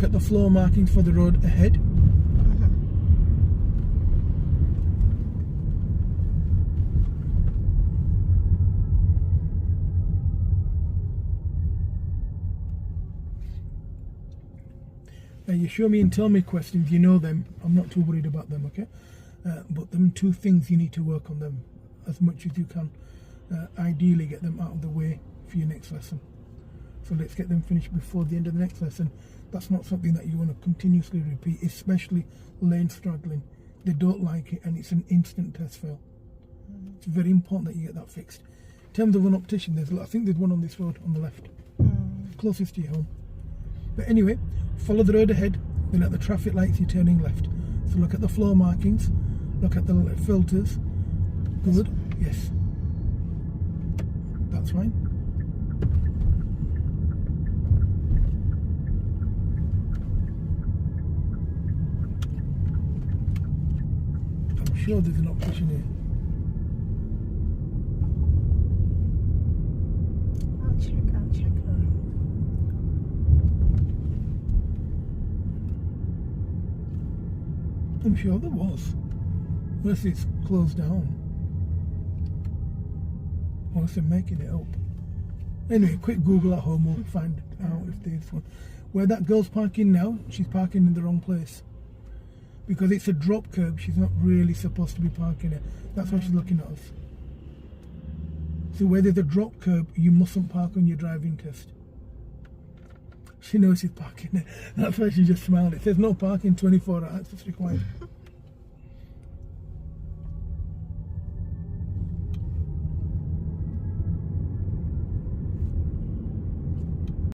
look at the floor markings for the road ahead. You show me and tell me questions, you know them, I'm not too worried about them, okay? But them two things, you need to work on them as much as you can. Ideally get them out of the way for your next lesson. So let's get them finished before the end of the next lesson. That's not something that you want to continuously repeat, especially lane straddling. They don't like it and it's an instant test fail. It's very important that you get that fixed. In terms of an optician, I think there's one on this road on the left, closest to your home. But anyway, follow the road ahead, then at the traffic lights you're turning left. So look at the floor markings, look at the filters. Good, yes. That's fine. I'm sure there's an optician here. I'll check her. I'm sure there was. Unless it's closed down. Unless they're making it up. Anyway, quick Google at home will find out if there's one. Where that girl's parking now, she's parking in the wrong place. Because it's a drop curb, she's not really supposed to be parking it. That's why she's looking at us. So where there's a drop curb, you mustn't park on your driving test. She knows she's parking it. That's why she just smiled. It says no parking, 24-hour access required.